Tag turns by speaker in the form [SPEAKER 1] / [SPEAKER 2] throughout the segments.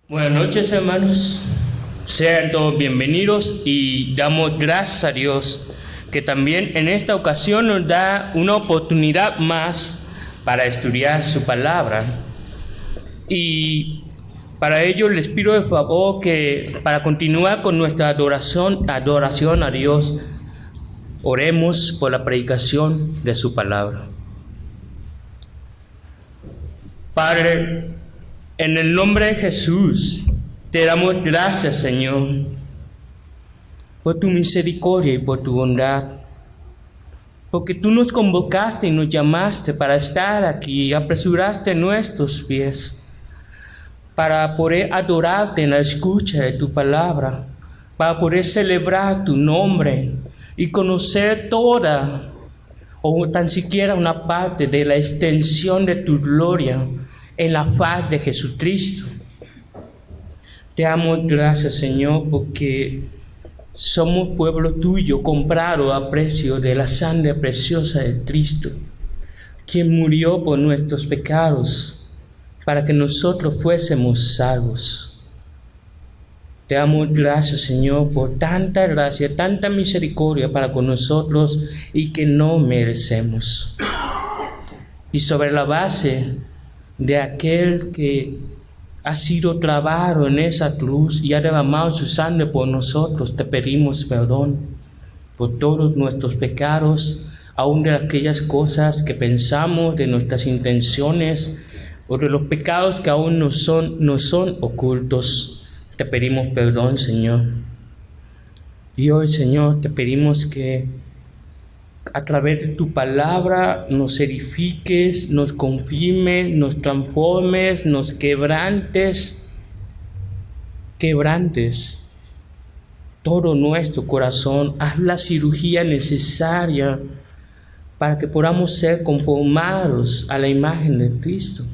[SPEAKER 1] Buenas noches, hermanos. Sean todos bienvenidos y damos gracias a Dios que también en esta ocasión nos da una oportunidad más para estudiar su palabra. Y para ello les pido de favor que para continuar con nuestra adoración a Dios, oremos por la predicación de su palabra. Padre, en el nombre de Jesús, te damos gracias, Señor, por tu misericordia y por tu bondad, porque tú nos convocaste y nos llamaste para estar aquí y apresuraste nuestros pies para poder adorarte en la escucha de tu palabra, para poder celebrar tu nombre y conocer toda o tan siquiera una parte de la extensión de tu gloria en la faz de Jesucristo. Te damos gracias, Señor, porque somos pueblo tuyo, comprado a precio de la sangre preciosa de Cristo, quien murió por nuestros pecados para que nosotros fuésemos salvos. Te damos gracias, Señor, por tanta gracia, tanta misericordia para con nosotros y que no merecemos. Y sobre la base de aquel que ha sido clavado en esa cruz y ha derramado su sangre por nosotros, te pedimos perdón por todos nuestros pecados, aun de aquellas cosas que pensamos, de nuestras intenciones o de los pecados que aún no son ocultos. Te pedimos perdón, Señor. Y hoy, Señor, te pedimos que a través de tu palabra nos edifiques, nos confirmes, nos transformes, nos quebrantes todo nuestro corazón. Haz la cirugía necesaria para que podamos ser conformados a la imagen de Cristo.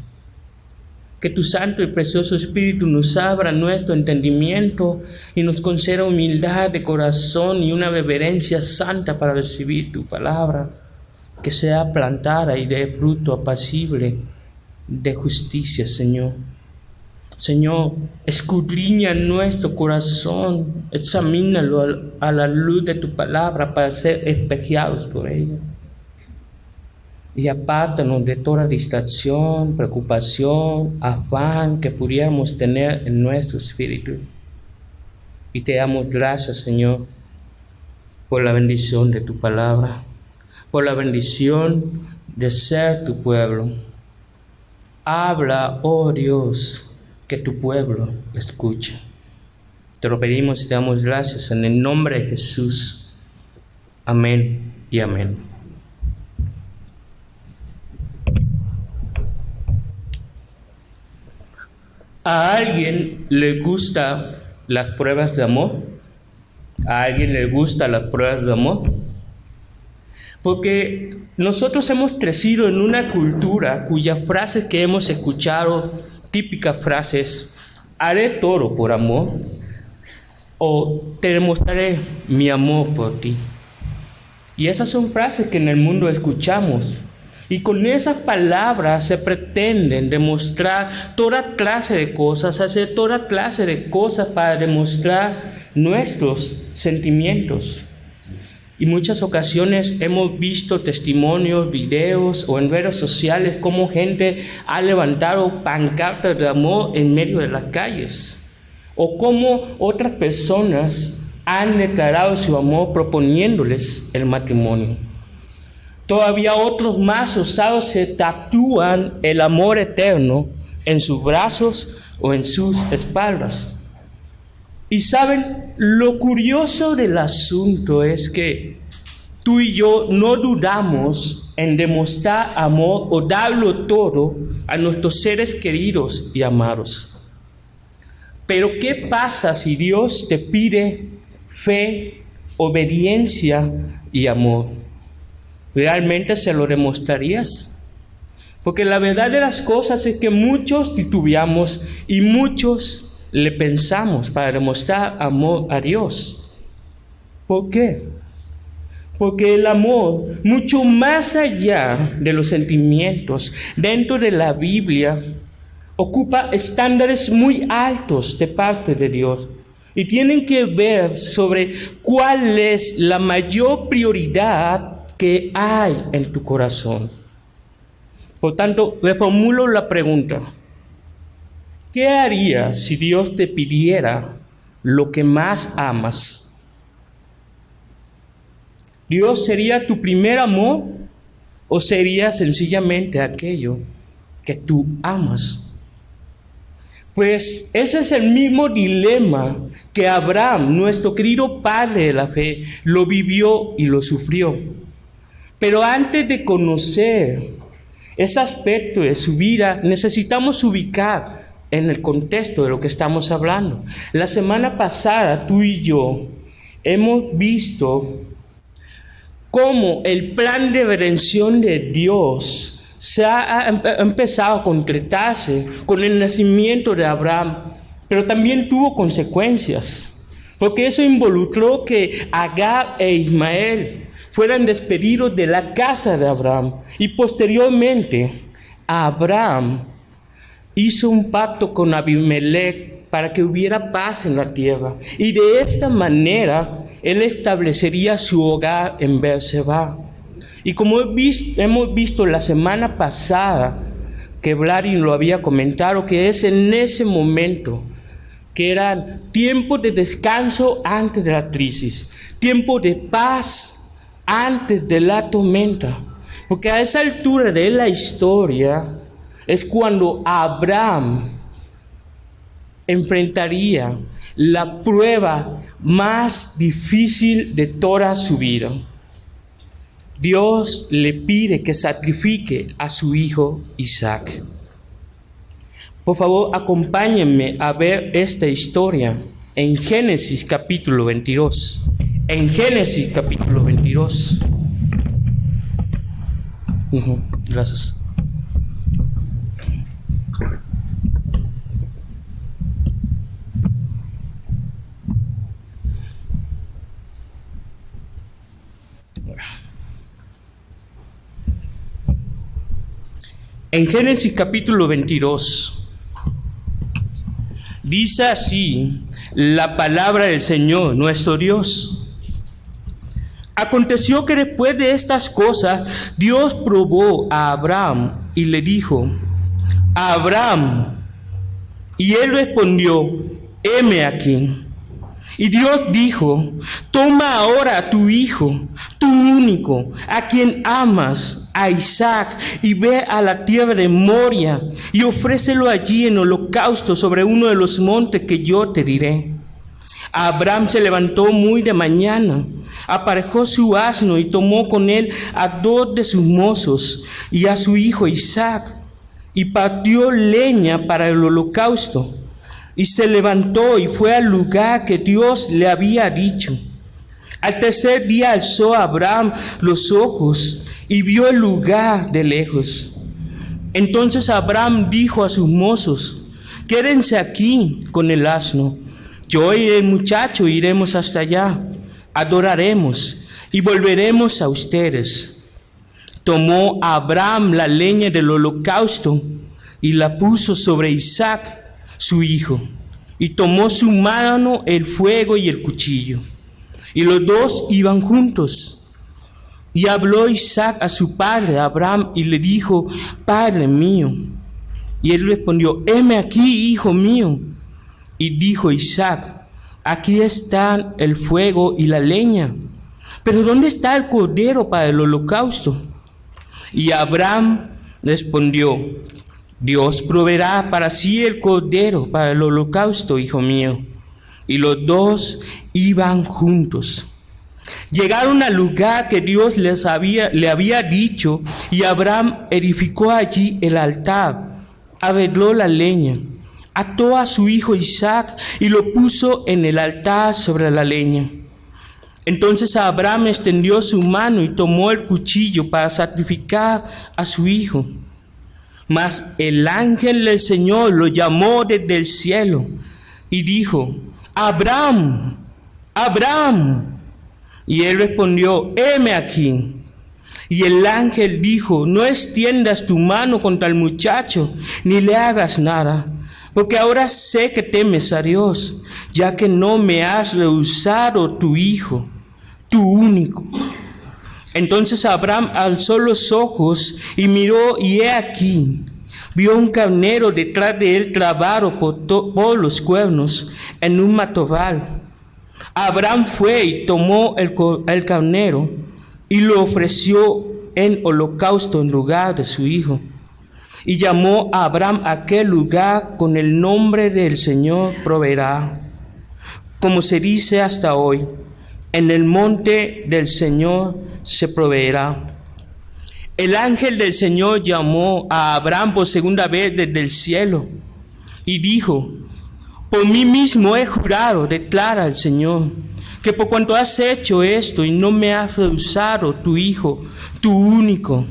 [SPEAKER 1] Que tu santo y precioso Espíritu nos abra nuestro entendimiento y nos conceda humildad de corazón y una reverencia santa para recibir tu palabra, que sea plantada y dé fruto apacible de justicia, Señor. Señor, escudriña nuestro corazón, examínalo a la luz de tu palabra para ser espejados por ella. Y apártanos de toda distracción, preocupación, afán que pudiéramos tener en nuestro espíritu. Y te damos gracias, Señor, por la bendición de tu palabra, por la bendición de ser tu pueblo. Habla, oh Dios, que tu pueblo escuche. Te lo pedimos y te damos gracias en el nombre de Jesús. Amén y amén. ¿A alguien le gustan las pruebas de amor? ¿A alguien le gustan las pruebas de amor? Porque nosotros hemos crecido en una cultura cuyas frases que hemos escuchado, típicas frases, haré todo por amor, o te demostraré mi amor por ti. Y esas son frases que en el mundo escuchamos. Y con esas palabras se pretenden demostrar toda clase de cosas, hacer toda clase de cosas para demostrar nuestros sentimientos. Y muchas ocasiones hemos visto testimonios, videos o en redes sociales cómo gente ha levantado pancartas de amor en medio de las calles. O cómo otras personas han declarado su amor proponiéndoles el matrimonio. Todavía otros más osados se tatúan el amor eterno en sus brazos o en sus espaldas. Y saben, lo curioso del asunto es que tú y yo no dudamos en demostrar amor o darlo todo a nuestros seres queridos y amados. Pero ¿qué pasa si Dios te pide fe, obediencia y amor? ¿Realmente se lo demostrarías? Porque la verdad de las cosas es que muchos titubeamos y muchos le pensamos para demostrar amor a Dios. ¿Por qué? Porque el amor, mucho más allá de los sentimientos, dentro de la Biblia, ocupa estándares muy altos de parte de Dios. Y tienen que ver sobre cuál es la mayor prioridad que hay en tu corazón. Por tanto, reformulo la pregunta. ¿Qué harías si Dios te pidiera lo que más amas? ¿Dios sería tu primer amor o sería sencillamente aquello que tú amas? Pues ese es el mismo dilema que Abraham, nuestro querido padre de la fe, lo vivió y lo sufrió. Pero antes de conocer ese aspecto de su vida, necesitamos ubicar en el contexto de lo que estamos hablando. La semana pasada tú y yo hemos visto cómo el plan de redención de Dios se ha empezado a concretarse con el nacimiento de Abraham, pero también tuvo consecuencias, porque eso involucró que Agar e Ismael fueran despedidos de la casa de Abraham, y posteriormente Abraham hizo un pacto con Abimelech para que hubiera paz en la tierra, y de esta manera él establecería su hogar en Beerseba. Y como hemos visto la semana pasada, que Vladi lo había comentado, que es en ese momento, que eran tiempos de descanso antes de la crisis, tiempos de paz antes de la tormenta. Porque a esa altura de la historia es cuando Abraham enfrentaría la prueba más difícil de toda su vida. Dios le pide que sacrifique a su hijo Isaac. Por favor, acompáñenme a ver esta historia en Génesis capítulo 22. En Génesis capítulo 22. Gracias. En Génesis capítulo 22, dice así la palabra del Señor, nuestro Dios. Aconteció que después de estas cosas, Dios probó a Abraham y le dijo: Abraham. Y él respondió: heme aquí. Y Dios dijo: toma ahora a tu hijo, tu único, a quien amas, a Isaac, y ve a la tierra de Moria, y ofrécelo allí en holocausto sobre uno de los montes que yo te diré. Abraham se levantó muy de mañana, aparejó su asno y tomó con él a 2 de sus mozos y a su hijo Isaac, y partió leña para el holocausto. Y se levantó y fue al lugar que Dios le había dicho. Al tercer día alzó Abraham los ojos y vio el lugar de lejos. Entonces Abraham dijo a sus mozos: quédense aquí con el asno. Yo y el muchacho iremos hasta allá, adoraremos y volveremos a ustedes. Tomó Abraham la leña del holocausto y la puso sobre Isaac, su hijo, y tomó su mano el fuego y el cuchillo, y los dos iban juntos. Y habló Isaac a su padre Abraham y le dijo: Padre mío. Y él respondió: heme aquí, hijo mío. Y dijo Isaac: aquí están el fuego y la leña, pero ¿dónde está el cordero para el holocausto? Y Abraham respondió: Dios proveerá para sí el cordero para el holocausto, hijo mío. Y los dos iban juntos. Llegaron al lugar que Dios le había dicho, y Abraham edificó allí el altar, arregló la leña, ató a su hijo Isaac y lo puso en el altar sobre la leña. Entonces Abraham extendió su mano y tomó el cuchillo para sacrificar a su hijo. Mas el ángel del Señor lo llamó desde el cielo y dijo: Abraham, Abraham. Y él respondió: heme aquí. Y el ángel dijo: no extiendas tu mano contra el muchacho, ni le hagas nada, porque ahora sé que temes a Dios, ya que no me has rehusado tu hijo, tu único. Entonces Abraham alzó los ojos y miró, y he aquí, vio un carnero detrás de él trabado por los cuernos en un matorral. Abraham fue y tomó el carnero y lo ofreció en holocausto en lugar de su hijo. Y llamó a Abraham a aquel lugar con el nombre del Señor proveerá, como se dice hasta hoy: en el monte del Señor se proveerá. El ángel del Señor llamó a Abraham por segunda vez desde el cielo y dijo: por mí mismo he jurado, declara el Señor, que por cuanto has hecho esto y no me has rehusado tu hijo, tu único,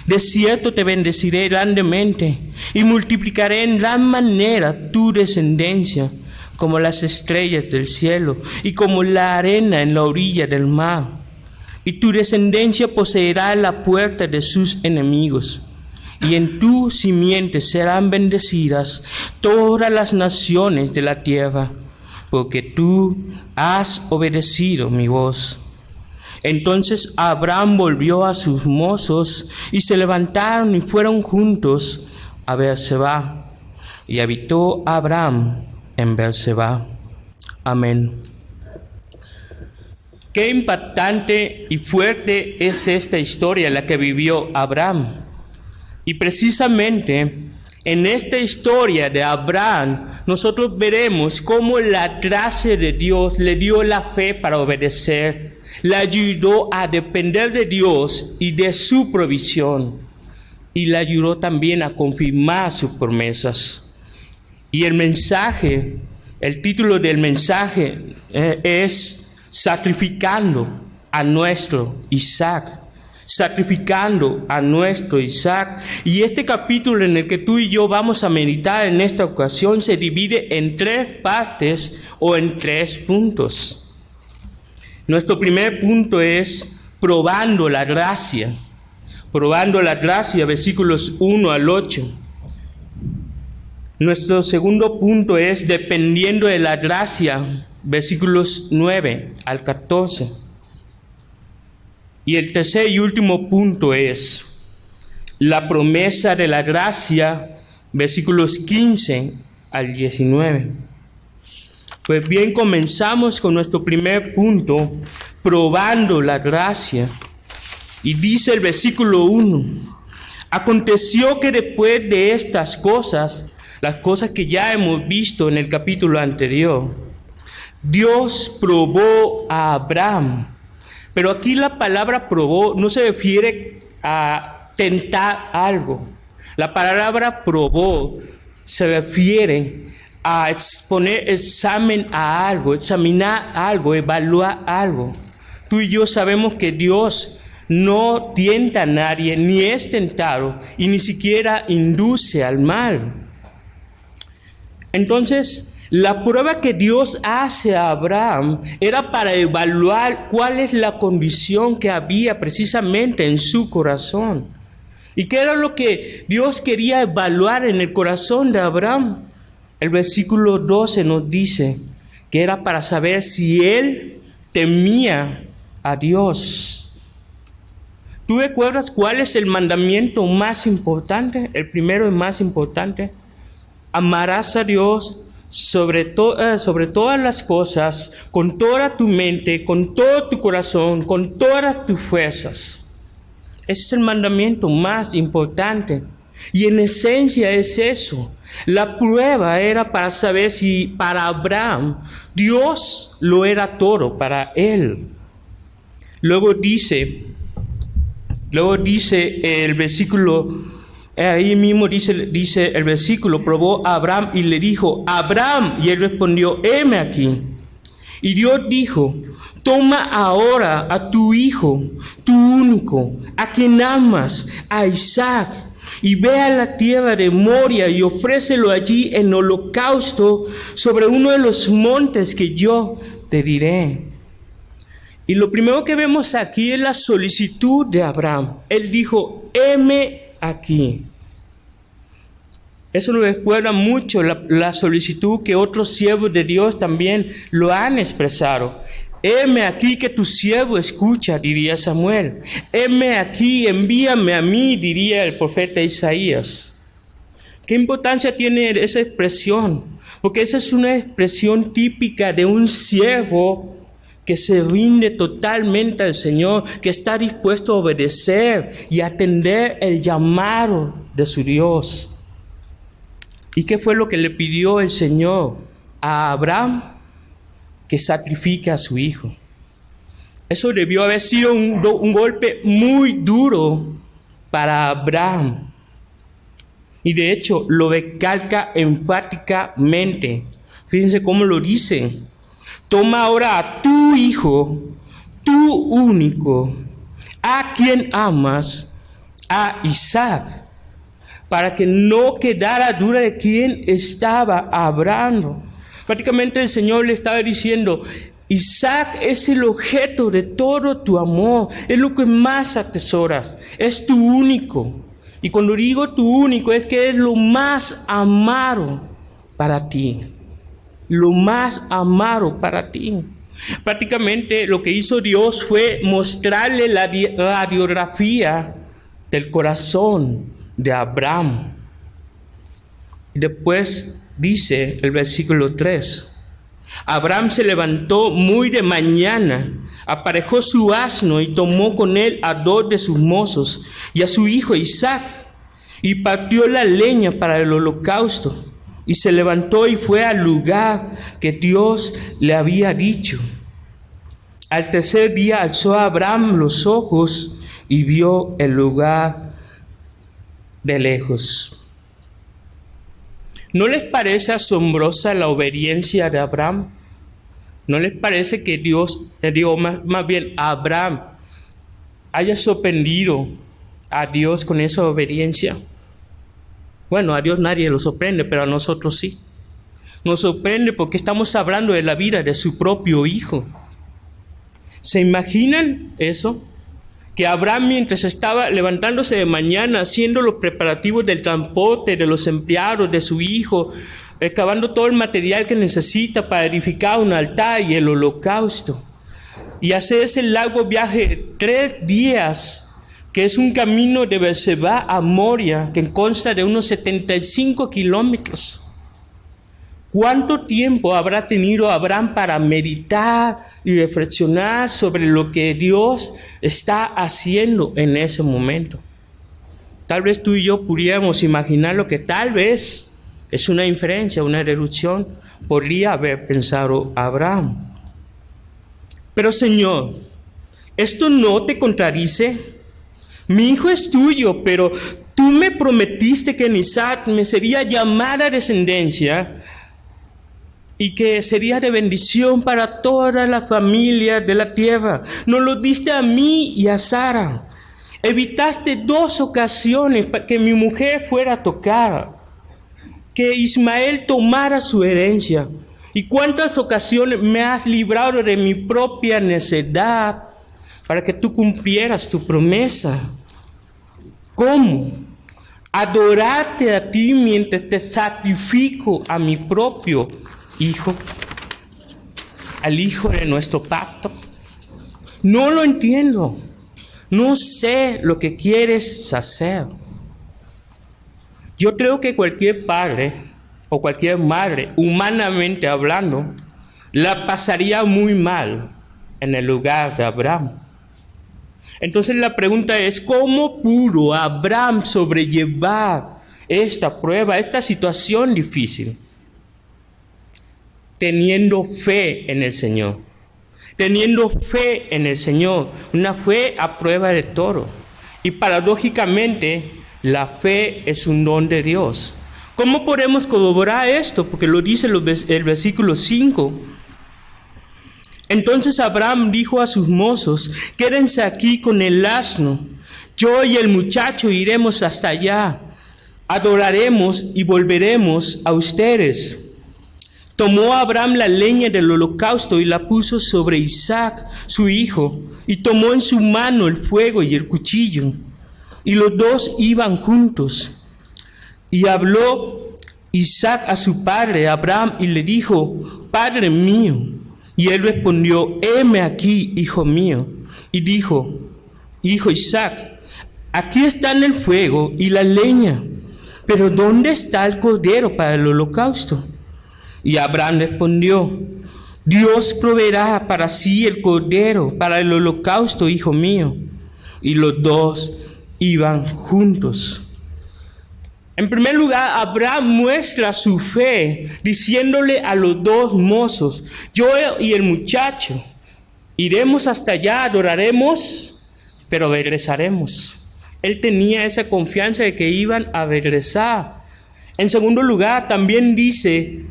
[SPEAKER 1] de cierto te bendeciré grandemente y multiplicaré en gran manera tu descendencia, como las estrellas del cielo y como la arena en la orilla del mar. Y tu descendencia poseerá la puerta de sus enemigos. Y en tu simiente serán bendecidas todas las naciones de la tierra, porque tú has obedecido mi voz. Entonces Abraham volvió a sus mozos y se levantaron y fueron juntos a Beerseba. Y habitó Abraham en Beerseba. Amén. Qué impactante y fuerte es esta historia la que vivió Abraham. Y precisamente en esta historia de Abraham nosotros veremos cómo la gracia de Dios le dio la fe para obedecer, le ayudó a depender de Dios y de su provisión, y le ayudó también a confirmar sus promesas. Y el mensaje, el título del mensaje es sacrificando a nuestro Isaac. Sacrificando a nuestro Isaac. Y este capítulo en el que tú y yo vamos a meditar en esta ocasión se divide en 3 partes o en 3 puntos. Nuestro primer punto es probando la gracia. Probando la gracia, versículos 1 al 8. Nuestro segundo punto es dependiendo de la gracia, versículos 9 al 14. Y el tercer y último punto es la promesa de la gracia, versículos 15 al 19. Pues bien, comenzamos con nuestro primer punto, probando la gracia. Y dice el versículo 1, aconteció que después de estas cosas, las cosas que ya hemos visto en el capítulo anterior, Dios probó a Abraham. Pero aquí la palabra probó no se refiere a tentar algo. La palabra probó se refiere a poner examen a algo, examinar algo, evaluar algo. Tú y yo sabemos que Dios no tienta a nadie, ni es tentado, y ni siquiera induce al mal. Entonces, la prueba que Dios hace a Abraham era para evaluar cuál es la condición que había precisamente en su corazón. ¿Y qué era lo que Dios quería evaluar en el corazón de Abraham? El versículo 12 nos dice que era para saber si él temía a Dios. ¿Tú recuerdas cuál es el mandamiento más importante? El primero y más importante. Amarás a Dios sobre todas las cosas, con toda tu mente, con todo tu corazón, con todas tus fuerzas. Ese es el mandamiento más importante. Y en esencia es eso. La prueba era para saber si para Abraham Dios lo era todo para él. Luego dice el versículo, ahí mismo dice el versículo, probó a Abraham y le dijo, Abraham, y él respondió, heme aquí. Y Dios dijo, toma ahora a tu hijo, tu único, a quien amas, a Isaac, y ve a la tierra de Moria y ofrécelo allí en holocausto sobre uno de los montes que yo te diré. Y lo primero que vemos aquí es la solicitud de Abraham. Él dijo, heme aquí. Eso nos recuerda mucho la solicitud que otros siervos de Dios también lo han expresado. Heme aquí que tu siervo escucha, diría Samuel. Heme aquí, envíame a mí, diría el profeta Isaías. ¿Qué importancia tiene esa expresión? Porque esa es una expresión típica de un siervo que se rinde totalmente al Señor, que está dispuesto a obedecer y atender el llamado de su Dios. ¿Y qué fue lo que le pidió el Señor a Abraham? Que sacrifique a su hijo. Eso debió haber sido un golpe muy duro para Abraham. Y de hecho lo recalca enfáticamente. Fíjense cómo lo dice. Toma ahora a tu hijo, tu único, a quien amas, a Isaac, para que no quedara duda de quién estaba hablando. Prácticamente el Señor le estaba diciendo, Isaac es el objeto de todo tu amor, es lo que más atesoras, es tu único. Y cuando digo tu único es que es lo más amado para ti. Lo más amado para ti. Prácticamente lo que hizo Dios fue mostrarle la radiografía del corazón de Abraham. Y después dice el versículo 3. Abraham se levantó muy de mañana, aparejó su asno y tomó con él a 2 de sus mozos y a su hijo Isaac, y partió la leña para el holocausto. Y se levantó y fue al lugar que Dios le había dicho. Al tercer día alzó a Abraham los ojos y vio el lugar de lejos. ¿No les parece asombrosa la obediencia de Abraham? ¿No les parece que Dios, más bien Abraham, haya sorprendido a Dios con esa obediencia? Bueno, a Dios nadie lo sorprende, pero a nosotros sí. Nos sorprende porque estamos hablando de la vida de su propio hijo. ¿Se imaginan eso? Que Abraham, mientras estaba levantándose de mañana, haciendo los preparativos del transporte de los empleados de su hijo, recabando todo el material que necesita para edificar un altar y el holocausto, y hacer ese largo viaje de 3 días, que es un camino de Beerseba a Moria, que consta de unos 75 kilómetros. ¿Cuánto tiempo habrá tenido Abraham para meditar y reflexionar sobre lo que Dios está haciendo en ese momento? Tal vez tú y yo pudiéramos imaginar lo que tal vez es una inferencia, una deducción, podría haber pensado Abraham. Pero Señor, ¿esto no te contradice? Mi hijo es tuyo, pero tú me prometiste que en Isaac me sería llamada descendencia y que sería de bendición para toda la familia de la tierra. Nos lo diste a mí y a Sara. Evitaste 2 ocasiones para que mi mujer fuera tocada, que Ismael tomara su herencia. ¿Y cuántas ocasiones me has librado de mi propia necedad para que tú cumplieras tu promesa? ¿Cómo? Adorarte a ti mientras te sacrifico a mi propio hijo, al hijo de nuestro pacto. No lo entiendo. No sé lo que quieres hacer. Yo creo que cualquier padre o cualquier madre, humanamente hablando, la pasaría muy mal en el lugar de Abraham. Entonces la pregunta es, ¿cómo pudo Abraham sobrellevar esta prueba, esta situación difícil? Teniendo fe en el Señor. Teniendo fe en el Señor. Una fe a prueba de todo. Y paradójicamente, la fe es un don de Dios. ¿Cómo podemos corroborar esto? Porque lo dice el versículo 5. Entonces Abraham dijo a sus mozos, quédense aquí con el asno, yo y el muchacho iremos hasta allá. adoraremos y volveremos a ustedes. Tomó Abraham la leña del holocausto y la puso sobre Isaac, su hijo, y tomó en su mano el fuego y el cuchillo. Y los dos iban juntos. Y habló Isaac a su padre Abraham y le dijo: Padre mío. Y él respondió: Heme aquí, hijo mío. Y dijo: Hijo Isaac, aquí están el fuego y la leña, pero ¿dónde está el cordero para el holocausto? Y Abraham respondió: Dios proveerá para sí el cordero para el holocausto, hijo mío. Y los dos iban juntos. En primer lugar, Abraham muestra su fe diciéndole a los dos mozos: yo y el muchacho iremos hasta allá, adoraremos, pero regresaremos. Él tenía esa confianza de que iban a regresar. En segundo lugar, también dice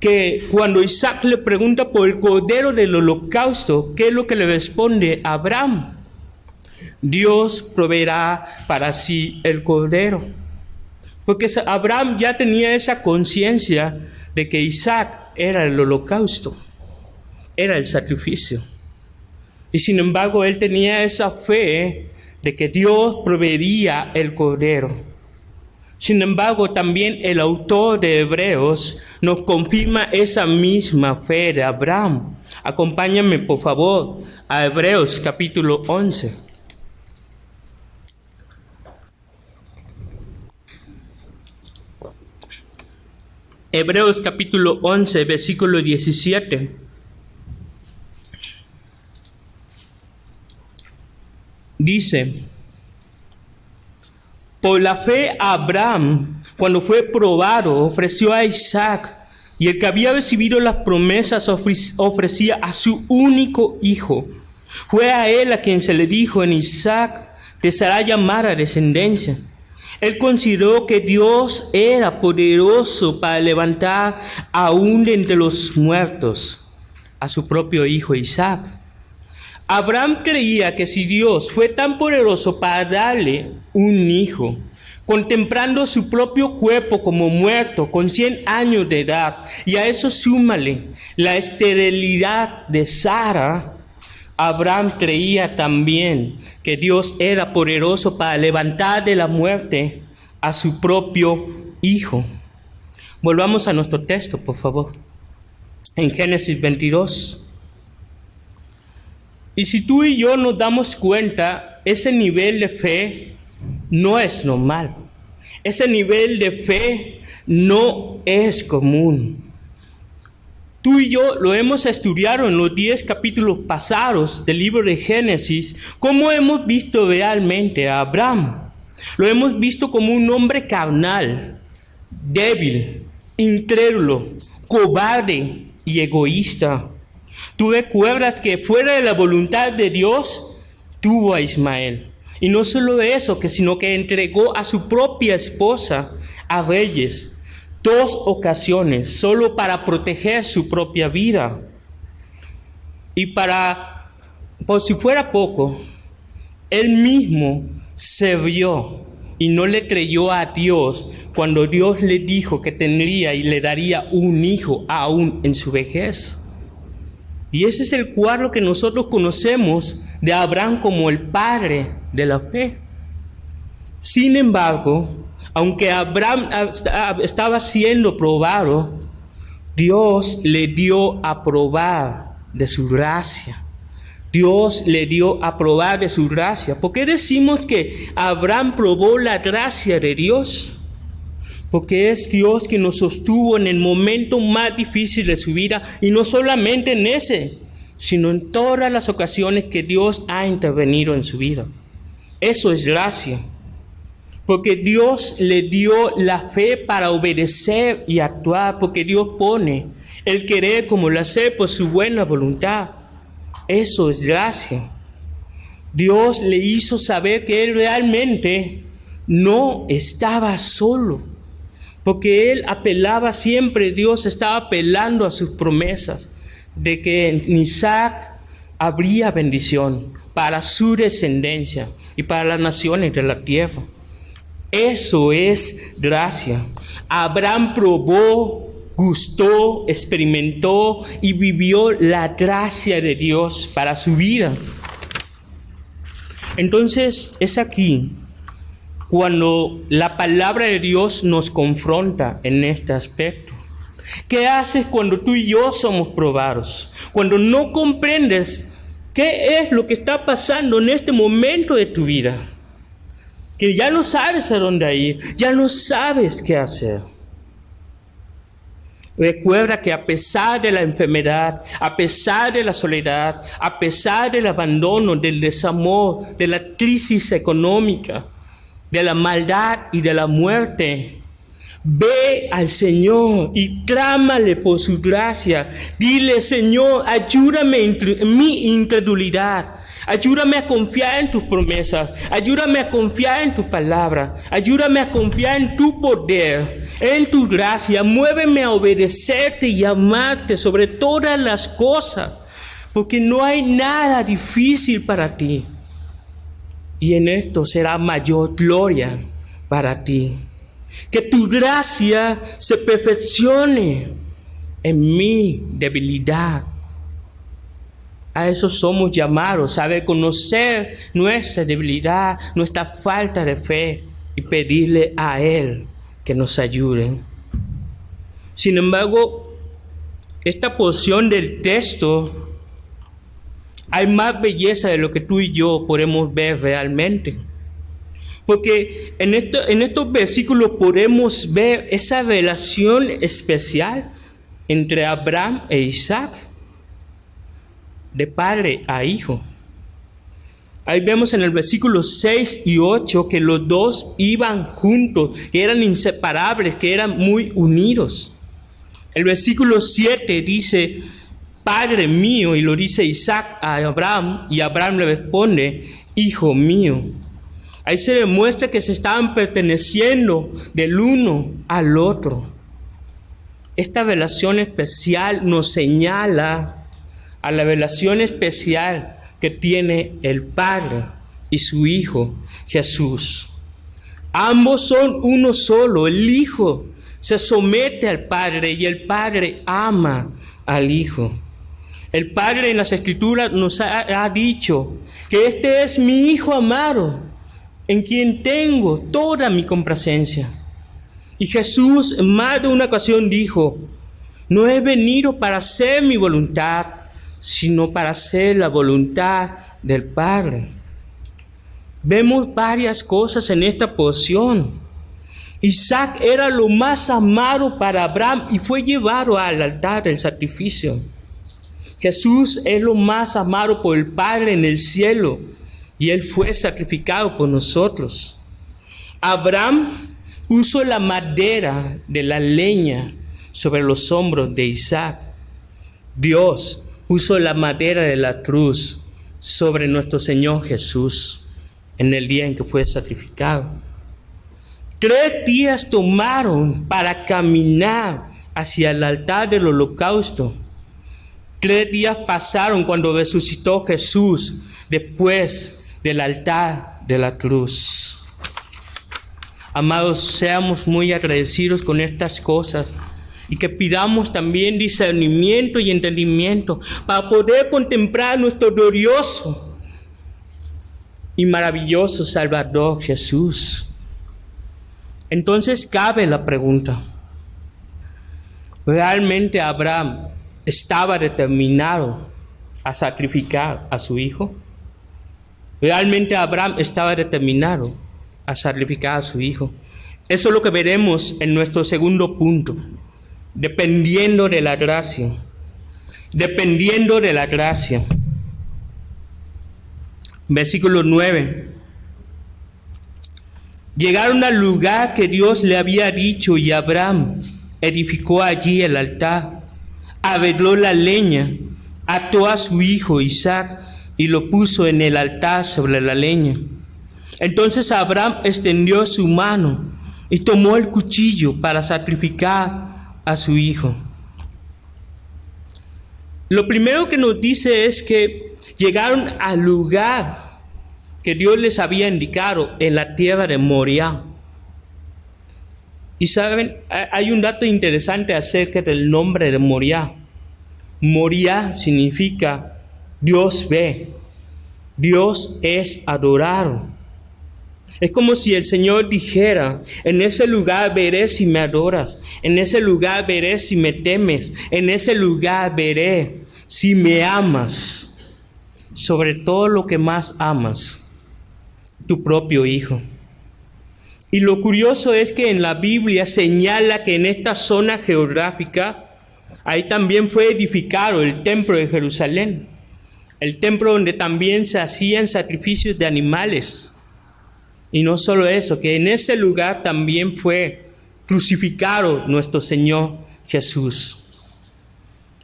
[SPEAKER 1] que cuando Isaac le pregunta por el cordero del holocausto, ¿qué es lo que le responde Abraham? Dios proveerá para sí el cordero. Porque Abraham ya tenía esa conciencia de que Isaac era el holocausto, era el sacrificio. Y sin embargo, él tenía esa fe de que Dios proveería el cordero. Sin embargo, también el autor de Hebreos nos confirma esa misma fe de Abraham. Acompáñame, por favor, a Hebreos capítulo 11. Hebreos capítulo 11, versículo 17. Dice: por la fe Abraham, cuando fue probado, ofreció a Isaac, y el que había recibido las promesas ofrecía a su único hijo. Fue a él a quien se le dijo: en Isaac te será llamada descendencia. Él consideró que Dios era poderoso para levantar aún de entre los muertos a su propio hijo Isaac. Abraham creía que si Dios fue tan poderoso para darle un hijo, contemplando su propio cuerpo como muerto con 100 años de edad, y a eso súmale la esterilidad de Sara, Abraham creía también que Dios era poderoso para levantar de la muerte a su propio hijo. Volvamos a nuestro texto, por favor. En Génesis 22. Y si tú y yo nos damos cuenta, ese nivel de fe no es normal. Ese nivel de fe no es común. Tú y yo lo hemos estudiado en los 10 capítulos pasados del libro de Génesis, cómo hemos visto realmente a Abraham. Lo hemos visto como un hombre carnal, débil, incrédulo, cobarde y egoísta. Tú recuerdas que fuera de la voluntad de Dios, tuvo a Ismael. Y no solo eso, sino que entregó a su propia esposa a reyes 2 ocasiones, solo para proteger su propia vida. Y por si fuera poco, él mismo se vio y no le creyó a Dios cuando Dios le dijo que tendría y le daría un hijo aún en su vejez. Y ese es el cuadro que nosotros conocemos de Abraham como el padre de la fe. Sin embargo, aunque Abraham estaba siendo probado, Dios le dio a probar de su gracia. Dios le dio a probar de su gracia. ¿Por qué decimos que Abraham probó la gracia de Dios? Porque es Dios quien nos sostuvo en el momento más difícil de su vida, y no solamente en ese, sino en todas las ocasiones que Dios ha intervenido en su vida. Eso es gracia. Porque Dios le dio la fe para obedecer y actuar, porque Dios pone el querer como el hacer por su buena voluntad. Eso es gracia. Dios le hizo saber que él realmente no estaba solo, porque él apelaba siempre, Dios estaba apelando a sus promesas de que en Isaac habría bendición para su descendencia y para las naciones de la tierra. Eso es gracia. Abraham probó, gustó, experimentó y vivió la gracia de Dios para su vida. Entonces es aquí cuando la palabra de Dios nos confronta en este aspecto. ¿Qué haces cuando tú y yo somos probados? Cuando no comprendes qué es lo que está pasando en este momento de tu vida. Que ya no sabes a dónde ir, ya no sabes qué hacer. Recuerda que a pesar de la enfermedad, a pesar de la soledad, a pesar del abandono, del desamor, de la crisis económica, de la maldad y de la muerte, ve al Señor y clámale por su gracia. Dile: Señor, ayúdame en mi incredulidad. Ayúdame a confiar en tus promesas. Ayúdame a confiar en tu palabra. Ayúdame a confiar en tu poder, en tu gracia. Muéveme a obedecerte y amarte sobre todas las cosas, porque no hay nada difícil para ti. Y en esto será mayor gloria para ti. Que tu gracia se perfeccione en mi debilidad. A eso somos llamados, a reconocer nuestra debilidad, nuestra falta de fe y pedirle a Él que nos ayude. Sin embargo, esta porción del texto hay más belleza de lo que tú y yo podemos ver realmente. Porque en estos versículos podemos ver esa relación especial entre Abraham e Isaac, de padre a hijo. Ahí vemos en el versículo 6 y 8 que los dos iban juntos, que eran inseparables, que eran muy unidos. El versículo 7 dice: Padre mío, y lo dice Isaac a Abraham, y Abraham le responde: Hijo mío. Ahí se demuestra que se estaban perteneciendo del uno al otro. Esta relación especial nos señala a la relación especial que tiene el Padre y su Hijo Jesús. Ambos son uno solo. El Hijo se somete al Padre y el Padre ama al Hijo. El Padre en las Escrituras nos ha dicho que este es mi Hijo amado, en quien tengo toda mi complacencia. Y Jesús en más de una ocasión dijo: no he venido para hacer mi voluntad, sino para hacer la voluntad del Padre. Vemos varias cosas en esta porción. Isaac era lo más amado para Abraham y fue llevado al altar del sacrificio. Jesús es lo más amado por el Padre en el cielo y Él fue sacrificado por nosotros. Abraham puso la madera de la leña sobre los hombros de Isaac. Dios puso la madera de la cruz sobre nuestro Señor Jesús en el día en que fue sacrificado. 3 días tomaron para caminar hacia el altar del holocausto. 3 días pasaron cuando resucitó Jesús después del altar de la cruz. Amados, seamos muy agradecidos con estas cosas y que pidamos también discernimiento y entendimiento para poder contemplar nuestro glorioso y maravilloso Salvador Jesús. Entonces cabe la pregunta: ¿realmente Abraham estaba determinado a sacrificar a su hijo? ¿Realmente Abraham estaba determinado a sacrificar a su hijo? Eso es lo que veremos en nuestro segundo punto. Dependiendo de la gracia. Dependiendo de la gracia. Versículo 9. Llegaron al lugar que Dios le había dicho y Abraham edificó allí el altar. Arregló la leña, ató a su hijo Isaac y lo puso en el altar sobre la leña. Entonces Abraham extendió su mano y tomó el cuchillo para sacrificar a su hijo. Lo primero que nos dice es que llegaron al lugar que Dios les había indicado en la tierra de Moriah. Y saben, hay un dato interesante acerca del nombre de Moriah. Moriah significa Dios ve, Dios es adorado. Es como si el Señor dijera: en ese lugar veré si me adoras, en ese lugar veré si me temes, en ese lugar veré si me amas, sobre todo lo que más amas, tu propio hijo. Y lo curioso es que en la Biblia señala que en esta zona geográfica, ahí también fue edificado el templo de Jerusalén, el templo donde también se hacían sacrificios de animales. Y no solo eso, que en ese lugar también fue crucificado nuestro Señor Jesús.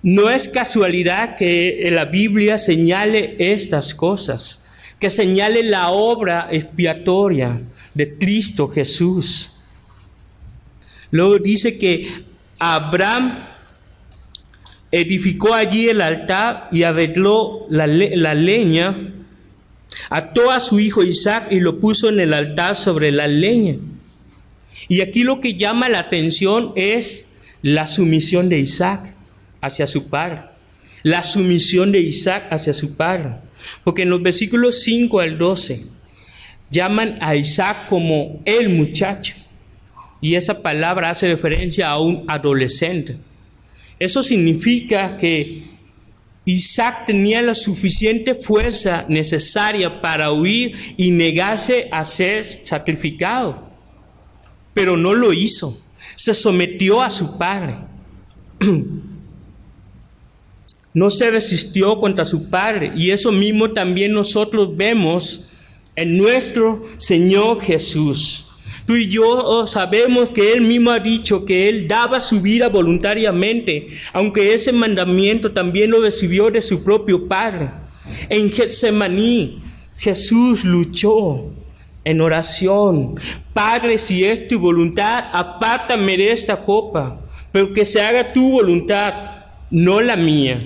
[SPEAKER 1] No es casualidad que la Biblia señale estas cosas, que señale la obra expiatoria de Cristo Jesús. Luego dice que Abraham edificó allí el altar y arregló la leña, ató a su hijo Isaac y lo puso en el altar sobre la leña. Y aquí lo que llama la atención es la sumisión de Isaac hacia su padre. La sumisión de Isaac hacia su padre. Porque en los versículos 5 al 12 llaman a Isaac como el muchacho. Y esa palabra hace referencia a un adolescente. Eso significa que Isaac tenía la suficiente fuerza necesaria para huir y negarse a ser sacrificado. Pero no lo hizo. Se sometió a su padre. No se resistió contra su padre. Y eso mismo también nosotros vemos en nuestro Señor Jesús. Tú y yo sabemos que Él mismo ha dicho que Él daba su vida voluntariamente, aunque ese mandamiento también lo recibió de su propio Padre. En Getsemaní, Jesús luchó en oración: Padre, si es tu voluntad, apártame de esta copa, pero que se haga tu voluntad, no la mía.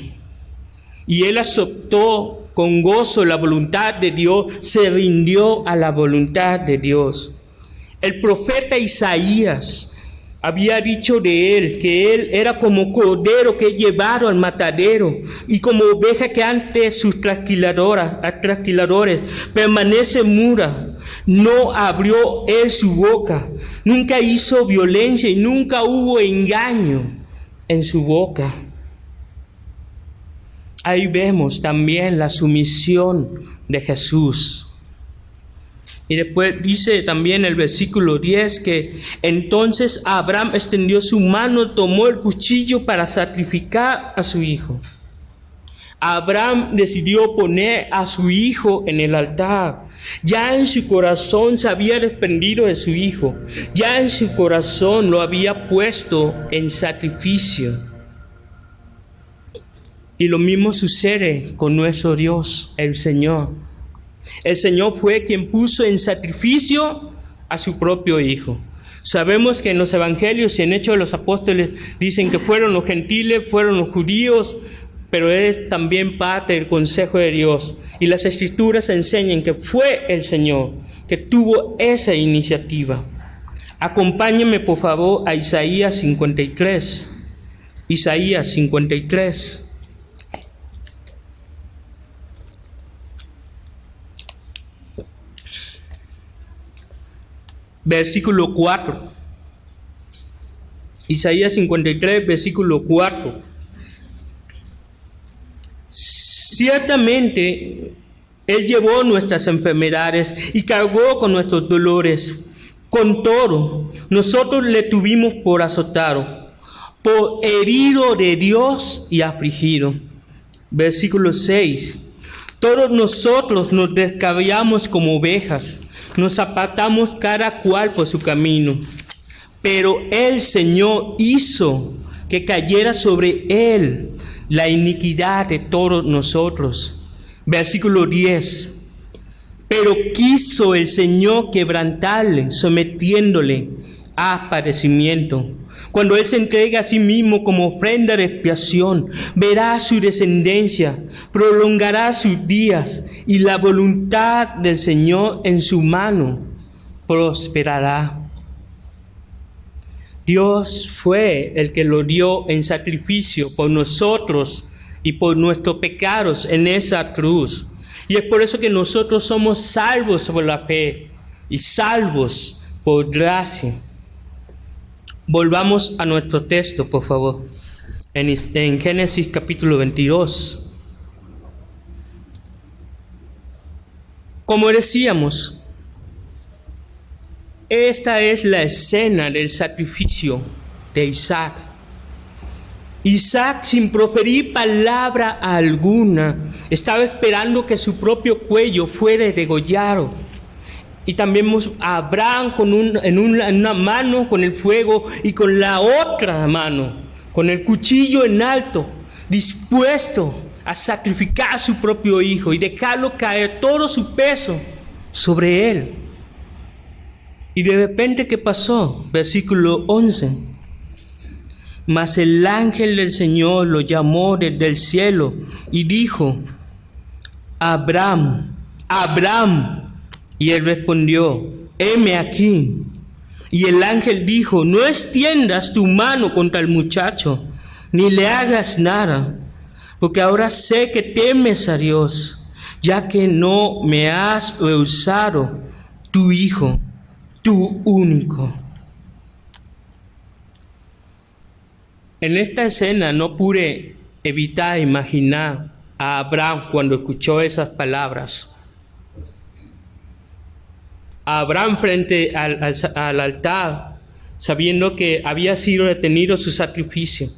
[SPEAKER 1] Y Él aceptó con gozo la voluntad de Dios, se rindió a la voluntad de Dios. El profeta Isaías había dicho de Él que Él era como cordero que es llevado al matadero y como oveja que ante sus trasquiladores permanece muda. No abrió Él su boca, nunca hizo violencia y nunca hubo engaño en su boca. Ahí vemos también la sumisión de Jesús. Y después dice también el versículo 10 que entonces Abraham extendió su mano, tomó el cuchillo para sacrificar a su hijo. Abraham decidió poner a su hijo en el altar. Ya en su corazón se había desprendido de su hijo. Ya en su corazón lo había puesto en sacrificio. Y lo mismo sucede con nuestro Dios, el Señor. El Señor fue quien puso en sacrificio a su propio Hijo. Sabemos que en los Evangelios y en Hechos de los Apóstoles dicen que fueron los gentiles, fueron los judíos, pero es también parte del consejo de Dios. Y las Escrituras enseñan que fue el Señor que tuvo esa iniciativa. Acompáñenme por favor a Isaías 53. Isaías 53. Versículo 4. Isaías 53, versículo 4. Ciertamente, Él llevó nuestras enfermedades y cargó con nuestros dolores. Con todo, nosotros le tuvimos por azotado, por herido de Dios y afligido. Versículo 6. Todos nosotros nos descarriamos como ovejas. Nos apartamos cada cual por su camino, pero el Señor hizo que cayera sobre Él la iniquidad de todos nosotros. Versículo 10. Pero quiso el Señor quebrantarle, sometiéndole a padecimiento. Cuando Él se entrega a sí mismo como ofrenda de expiación, verá su descendencia, prolongará sus días, y la voluntad del Señor en su mano prosperará. Dios fue el que lo dio en sacrificio por nosotros y por nuestros pecados en esa cruz. Y es por eso que nosotros somos salvos por la fe y salvos por gracia. Volvamos a nuestro texto, por favor, en Génesis capítulo 22. Como decíamos, esta es la escena del sacrificio de Isaac. Isaac, sin proferir palabra alguna, estaba esperando que su propio cuello fuera degollado. Y también vemos a Abraham en una mano con el fuego y con la otra mano, con el cuchillo en alto, dispuesto a sacrificar a su propio hijo y dejarlo caer todo su peso sobre él. Y de repente, ¿qué pasó? Versículo 11. Mas el ángel del Señor lo llamó desde el cielo y dijo: Abraham, Abraham. Y él respondió: heme aquí. Y el ángel dijo: no extiendas tu mano contra el muchacho, ni le hagas nada, porque ahora sé que temes a Dios, ya que no me has rehusado tu hijo, tu único. En esta escena no pude evitar imaginar a Abraham cuando escuchó esas palabras. A Abraham frente al altar, sabiendo que había sido detenido su sacrificio,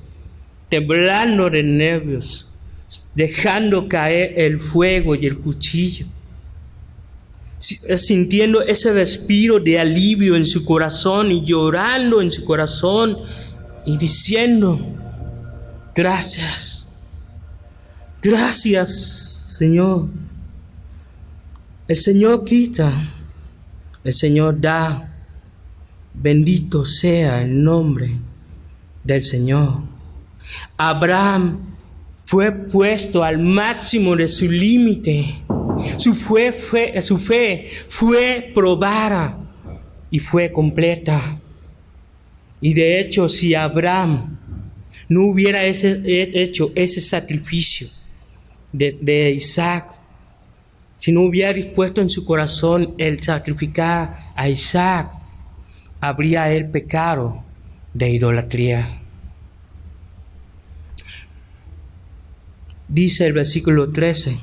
[SPEAKER 1] temblando de nervios, dejando caer el fuego y el cuchillo, sintiendo ese respiro de alivio en su corazón y llorando en su corazón y diciendo: gracias, gracias, Señor. El Señor quita, el Señor da. Bendito sea el nombre del Señor. Abraham fue puesto al máximo de su límite. Su fe fue probada y fue completa. Y de hecho, si Abraham no hubiera hecho ese sacrificio de Isaac, si no hubiera dispuesto en su corazón el sacrificar a Isaac, habría él pecado de idolatría. Dice el versículo 13: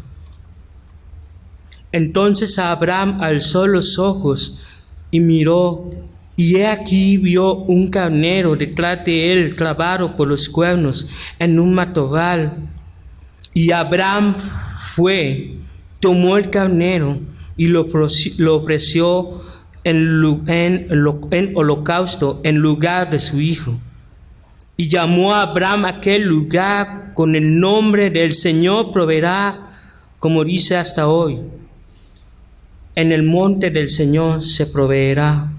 [SPEAKER 1] entonces Abraham alzó los ojos y miró, y he aquí vio un carnero detrás de él, clavado por los cuernos en un matorral. Y Abraham fue, tomó el carnero y lo ofreció en holocausto en lugar de su hijo. Y llamó a Abraham aquel lugar con el nombre del Señor proveerá, como dice hasta hoy: en el monte del Señor se proveerá.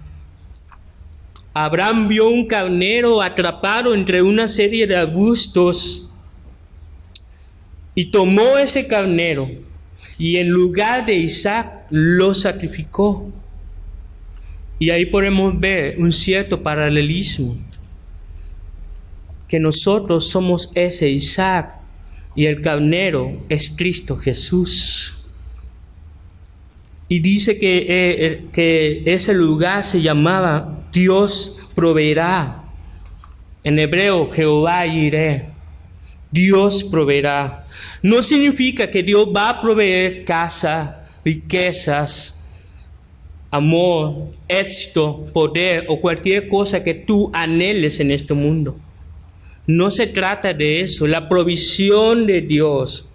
[SPEAKER 1] Abraham vio un carnero atrapado entre una serie de arbustos y tomó ese carnero y en lugar de Isaac lo sacrificó. Y ahí podemos ver un cierto paralelismo, que nosotros somos ese Isaac y el carnero es Cristo Jesús. Y dice que ese lugar se llamaba Dios proveerá. En hebreo, Jehová Jireh. Dios proveerá. No significa que Dios va a proveer casa, riquezas, amor, éxito, poder o cualquier cosa que tú anheles en este mundo. No se trata de eso. La provisión de Dios,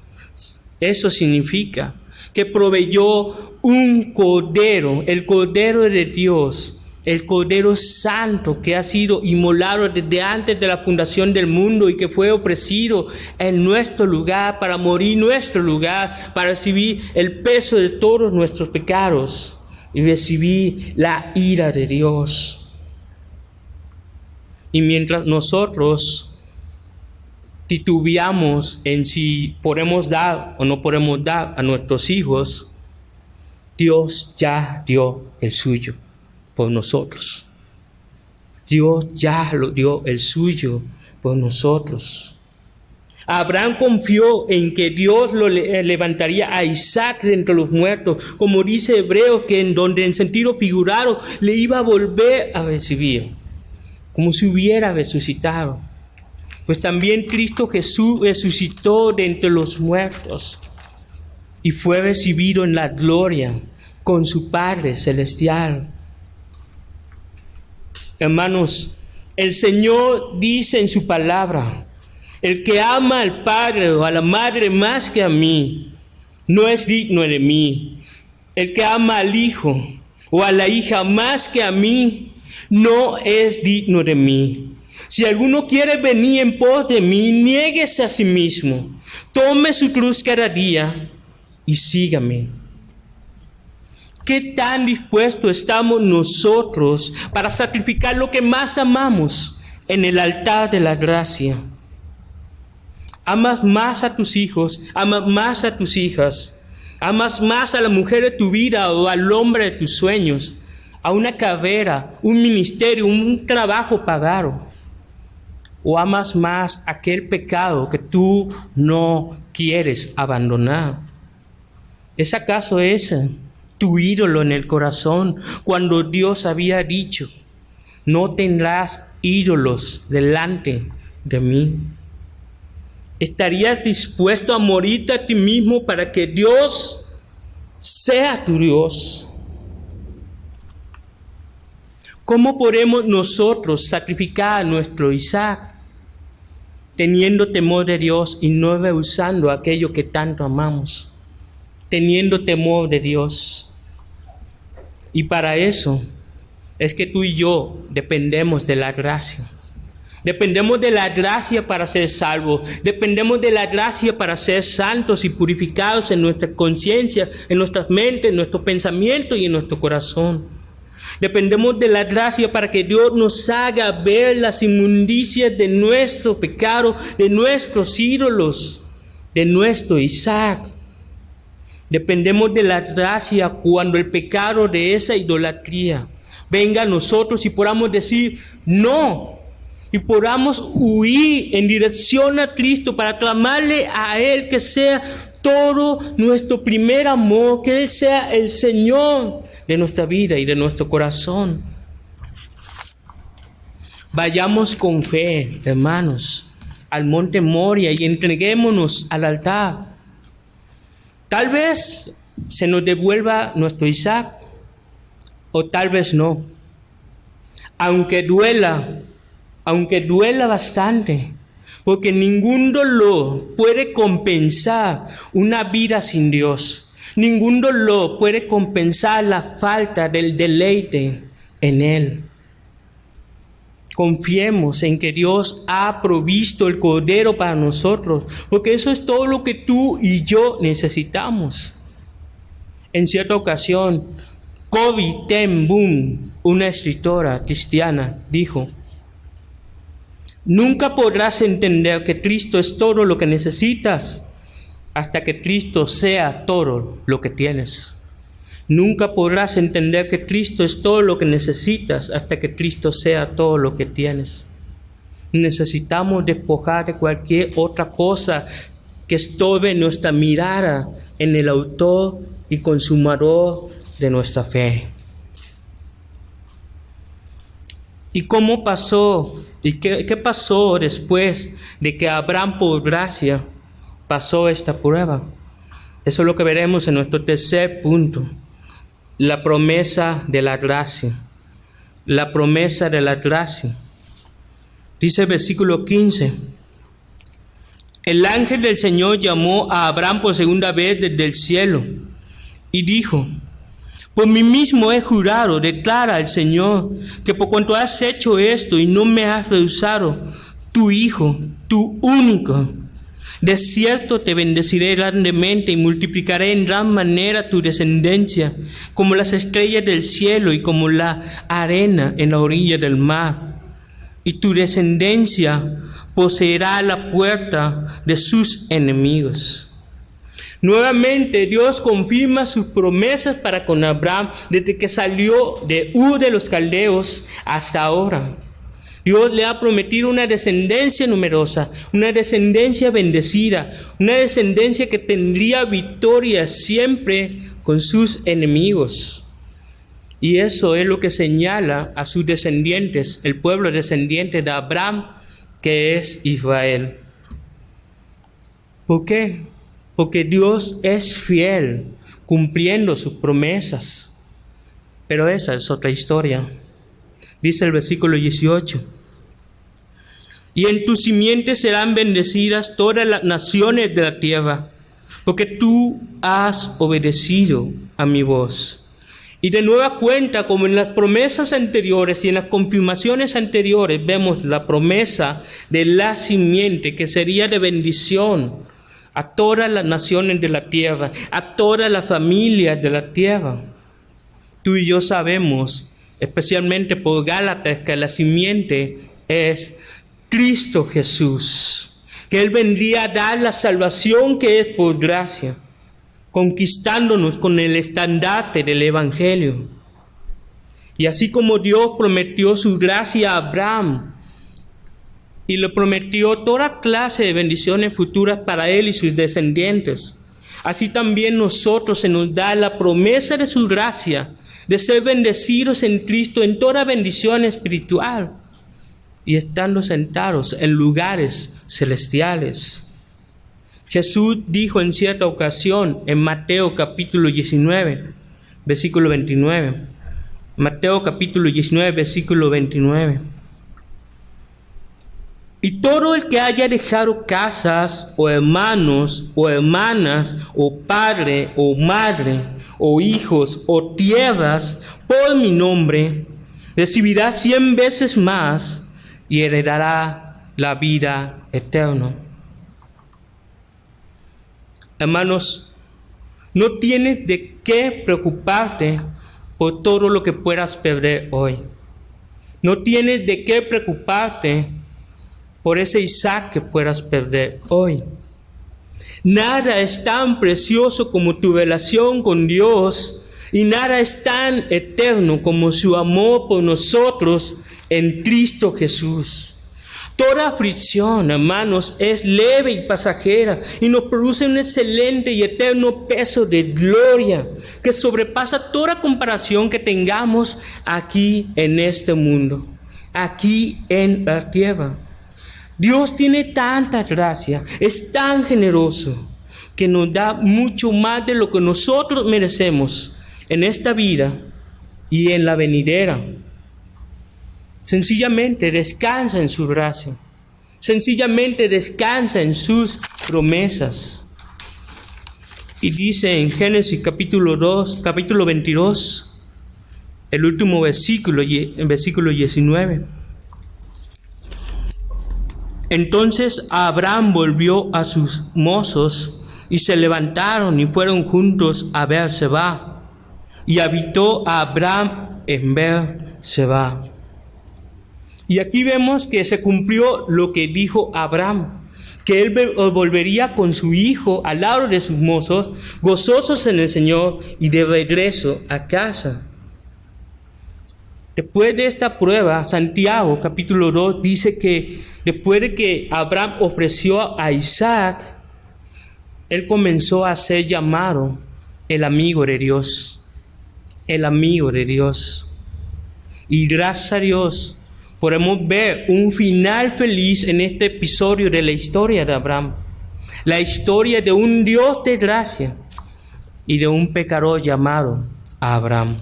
[SPEAKER 1] eso significa que proveyó un cordero, el cordero de Dios, el cordero santo que ha sido inmolado desde antes de la fundación del mundo y que fue ofrecido en nuestro lugar para morir en nuestro lugar, para recibir el peso de todos nuestros pecados y recibir la ira de Dios. Y mientras nosotros titubeamos en si podemos dar o no podemos dar a nuestros hijos, Dios ya dio el suyo por nosotros. Dios ya lo dio el suyo por nosotros. Abraham confió en que Dios lo levantaría a Isaac de entre los muertos, como dice Hebreos, que en donde en sentido figurado le iba a volver a recibir, como si hubiera resucitado. Pues también Cristo Jesús resucitó de entre los muertos y fue recibido en la gloria con su Padre celestial. Hermanos, el Señor dice en su palabra: el que ama al padre o a la madre más que a mí, no es digno de mí. El que ama al hijo o a la hija más que a mí, no es digno de mí. Si alguno quiere venir en pos de mí, niéguese a sí mismo, tome su cruz cada día y sígame. ¿Qué tan dispuestos estamos nosotros para sacrificar lo que más amamos en el altar de la gracia? Amas más a tus hijos, amas más a tus hijas, amas más a la mujer de tu vida o al hombre de tus sueños, a una carrera, un ministerio, un trabajo pagado, o amas más aquel pecado que tú no quieres abandonar. ¿Es acaso ese tu ídolo en el corazón cuando Dios había dicho: no tendrás ídolos delante de mí? ¿Estarías dispuesto a morirte a ti mismo para que Dios sea tu Dios? ¿Cómo podemos nosotros sacrificar a nuestro Isaac teniendo temor de Dios y no rehusando aquello que tanto amamos? Teniendo temor de Dios. Y para eso es que tú y yo dependemos de la gracia. Dependemos de la gracia para ser salvos. Dependemos de la gracia para ser santos y purificados en nuestra conciencia, en nuestras mentes, en nuestro pensamiento y en nuestro corazón. Dependemos de la gracia para que Dios nos haga ver las inmundicias de nuestro pecado, de nuestros ídolos, de nuestro Isaac. Dependemos de la gracia cuando el pecado de esa idolatría venga a nosotros y podamos decir no. Y podamos huir en dirección a Cristo para clamarle a Él que sea todo nuestro primer amor, que Él sea el Señor de nuestra vida y de nuestro corazón. Vayamos con fe, hermanos, al monte Moria y entreguémonos al altar. Tal vez se nos devuelva nuestro Isaac, o tal vez no. Aunque duela bastante, porque ningún dolor puede compensar una vida sin Dios. Ningún dolor puede compensar la falta del deleite en Él. Confiemos en que Dios ha provisto el Cordero para nosotros, porque eso es todo lo que tú y yo necesitamos. En cierta ocasión, Corrie ten Boom, una escritora cristiana, dijo: nunca podrás entender que Cristo es todo lo que necesitas hasta que Cristo sea todo lo que tienes. Nunca podrás entender que Cristo es todo lo que necesitas hasta que Cristo sea todo lo que tienes. Necesitamos despojar de cualquier otra cosa que estorbe nuestra mirada en el autor y consumador de nuestra fe. ¿Y cómo pasó? ¿Y qué pasó después de que Abraham por gracia pasó esta prueba? Eso es lo que veremos en nuestro tercer punto. La promesa de la gracia. La promesa de la gracia. Dice el versículo 15. El ángel del Señor llamó a Abraham por segunda vez desde el cielo y dijo: por mí mismo he jurado, declara el Señor, que por cuanto has hecho esto y no me has rehusado, tu hijo, tu único, de cierto te bendeciré grandemente y multiplicaré en gran manera tu descendencia, como las estrellas del cielo y como la arena en la orilla del mar. Y tu descendencia poseerá la puerta de sus enemigos. Nuevamente Dios confirma sus promesas para con Abraham desde que salió de Ur de los Caldeos hasta ahora. Dios le ha prometido una descendencia numerosa, una descendencia bendecida, una descendencia que tendría victoria siempre con sus enemigos. Y eso es lo que señala a sus descendientes, el pueblo descendiente de Abraham, que es Israel. ¿Por qué? Porque Dios es fiel, cumpliendo sus promesas. Pero esa es otra historia. Dice el versículo 18. Y en tu simiente serán bendecidas todas las naciones de la tierra, porque tú has obedecido a mi voz. Y de nueva cuenta, como en las promesas anteriores y en las confirmaciones anteriores, vemos la promesa de la simiente que sería de bendición a todas las naciones de la tierra, a todas las familias de la tierra. Tú y yo sabemos, especialmente por Gálatas, que la simiente es Cristo Jesús, que Él vendría a dar la salvación que es por gracia, conquistándonos con el estandarte del Evangelio. Y así como Dios prometió su gracia a Abraham y le prometió toda clase de bendiciones futuras para él y sus descendientes, así también nosotros se nos da la promesa de su gracia, de ser bendecidos en Cristo en toda bendición espiritual y estando sentados en lugares celestiales. Jesús dijo en cierta ocasión en Mateo capítulo 19, versículo 29. Mateo capítulo 19, versículo 29. Y todo el que haya dejado casas, o hermanos, o hermanas, o padre, o madre, o hijos, o tierras, por mi nombre, recibirá 100 veces más y heredará la vida eterna. Hermanos, no tienes de qué preocuparte por todo lo que puedas perder hoy. No tienes de qué preocuparte por ese Isaac que puedas perder hoy. Nada es tan precioso como tu relación con Dios y nada es tan eterno como su amor por nosotros en Cristo Jesús. Toda aflicción, hermanos, es leve y pasajera y nos produce un excelente y eterno peso de gloria que sobrepasa toda comparación que tengamos aquí en este mundo, aquí en la tierra. Dios tiene tanta gracia, es tan generoso, que nos da mucho más de lo que nosotros merecemos en esta vida y en la venidera. Sencillamente descansa en su gracia. Sencillamente descansa en sus promesas. Y dice en Génesis capítulo 22, el último versículo, en versículo 19. Entonces Abraham volvió a sus mozos y se levantaron y fueron juntos a Beer-Seba. Y habitó Abraham en Beer-Seba. Y aquí vemos que se cumplió lo que dijo Abraham, que él volvería con su hijo al lado de sus mozos, gozosos en el Señor y de regreso a casa. Después de esta prueba, Santiago capítulo 2 dice que después de que Abraham ofreció a Isaac, él comenzó a ser llamado el amigo de Dios, el amigo de Dios. Y gracias a Dios podemos ver un final feliz en este episodio de la historia de Abraham. La historia de un Dios de gracia y de un pecador llamado Abraham.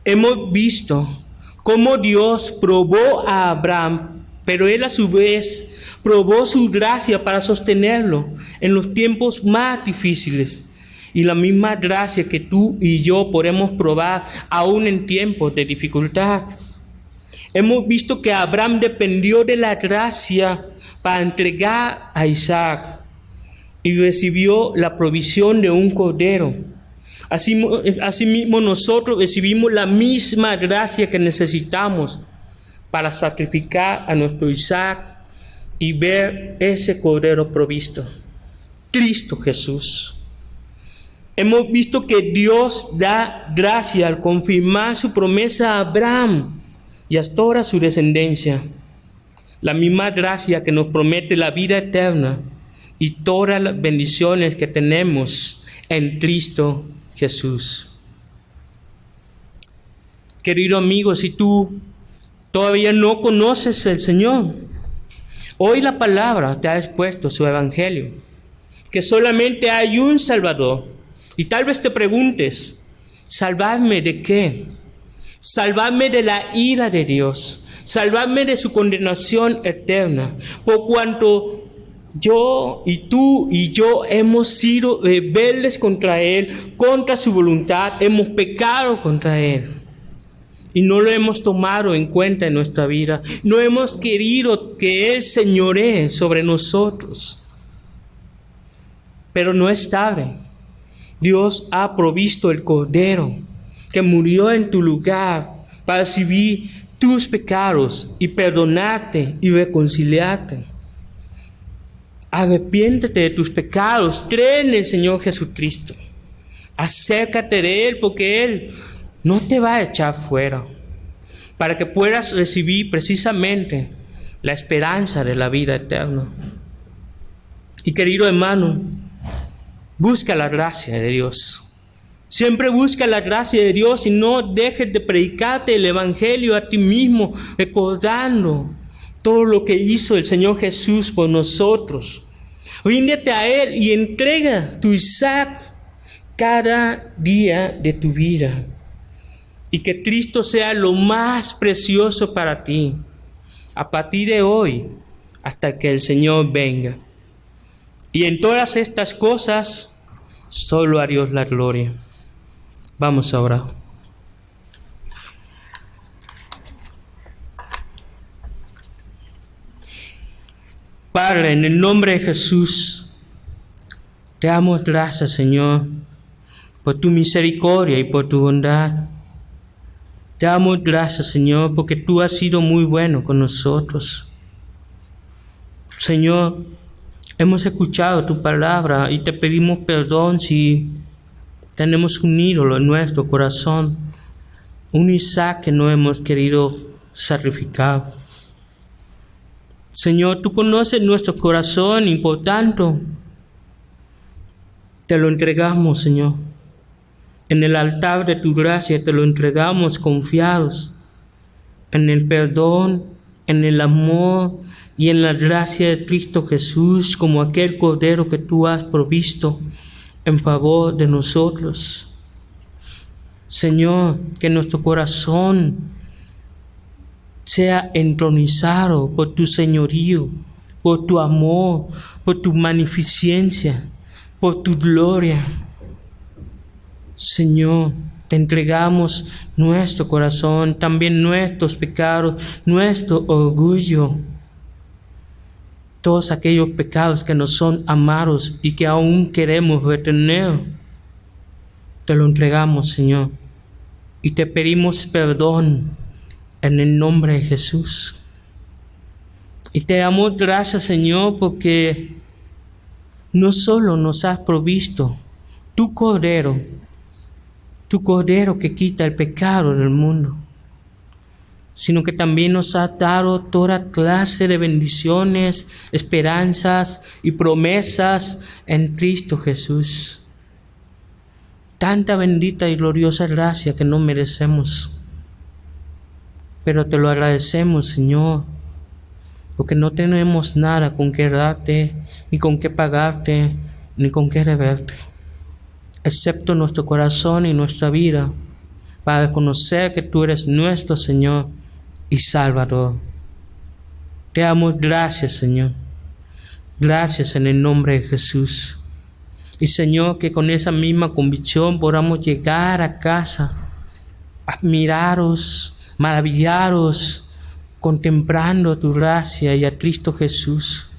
[SPEAKER 1] Hemos visto cómo Dios probó a Abraham, pero él a su vez probó su gracia para sostenerlo en los tiempos más difíciles. Y la misma gracia que tú y yo podemos probar aún en tiempos de dificultad. Hemos visto que Abraham dependió de la gracia para entregar a Isaac y recibió la provisión de un cordero. Asimismo nosotros recibimos la misma gracia que necesitamos para sacrificar a nuestro Isaac y ver ese cordero provisto, Cristo Jesús. Hemos visto que Dios da gracia al confirmar su promesa a Abraham y hasta ahora a su descendencia. La misma gracia que nos promete la vida eterna y todas las bendiciones que tenemos en Cristo Jesús. Querido amigo, si tú todavía no conoces al Señor, hoy la palabra te ha expuesto su evangelio, que solamente hay un Salvador. Y tal vez te preguntes, ¿salvarme de qué? Salvarme de la ira de Dios, salvarme de su condenación eterna, por cuanto yo y tú y yo hemos sido rebeldes contra Él, contra su voluntad, hemos pecado contra Él. Y no lo hemos tomado en cuenta en nuestra vida. No hemos querido que Él señoree sobre nosotros. Pero no es tarde. Dios ha provisto el Cordero que murió en tu lugar para recibir tus pecados y perdonarte y reconciliarte. Arrepiéntete de tus pecados. Cree en el Señor Jesucristo. Acércate de Él porque Él no te va a echar fuera, para que puedas recibir precisamente la esperanza de la vida eterna. Y querido hermano, busca la gracia de Dios. Siempre busca la gracia de Dios y no dejes de predicarte el Evangelio a ti mismo, recordando todo lo que hizo el Señor Jesús por nosotros. Ríndete a Él y entrega tu Isaac cada día de tu vida. Y que Cristo sea lo más precioso para ti, a partir de hoy, hasta que el Señor venga. Y en todas estas cosas, solo a Dios la gloria. Vamos a orar. Padre, en el nombre de Jesús, te damos gracias, Señor, por tu misericordia y por tu bondad. Te damos gracias, Señor, porque tú has sido muy bueno con nosotros. Señor, hemos escuchado tu palabra y te pedimos perdón si tenemos un ídolo en nuestro corazón, un Isaac que no hemos querido sacrificar. Señor, tú conoces nuestro corazón y por tanto te lo entregamos, Señor. En el altar de tu gracia te lo entregamos confiados en el perdón, en el amor y en la gracia de Cristo Jesús, como aquel Cordero que tú has provisto en favor de nosotros. Señor, que nuestro corazón sea entronizado por tu señorío, por tu amor, por tu magnificencia, por tu gloria. Señor, te entregamos nuestro corazón, también nuestros pecados, nuestro orgullo, todos aquellos pecados que nos son amados y que aún queremos retener. Te lo entregamos, Señor, y te pedimos perdón en el nombre de Jesús. Y te damos gracias, Señor, porque no solo nos has provisto tu Cordero que quita el pecado del mundo, sino que también nos has dado toda clase de bendiciones, esperanzas y promesas en Cristo Jesús. Tanta bendita y gloriosa gracia que no merecemos, pero te lo agradecemos, Señor, porque no tenemos nada con qué darte, ni con qué pagarte, ni con qué reverte, excepto nuestro corazón y nuestra vida, para reconocer que tú eres nuestro Señor y Salvador. Te damos gracias, Señor. Gracias en el nombre de Jesús. Y Señor, que con esa misma convicción podamos llegar a casa, admiraros, maravillaros, contemplando tu gracia y a Cristo Jesús.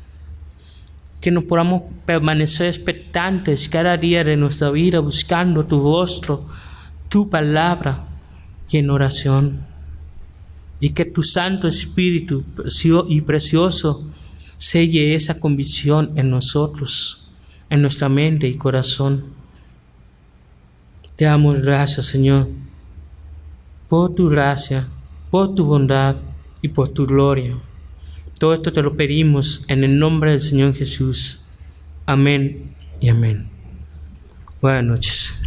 [SPEAKER 1] Que nos podamos permanecer expectantes cada día de nuestra vida, buscando tu rostro, tu palabra y en oración. Y que tu Santo Espíritu y precioso selle esa convicción en nosotros, en nuestra mente y corazón. Te damos gracias, Señor, por tu gracia, por tu bondad y por tu gloria. Todo esto te lo pedimos en el nombre del Señor Jesús. Amén y amén. Buenas noches.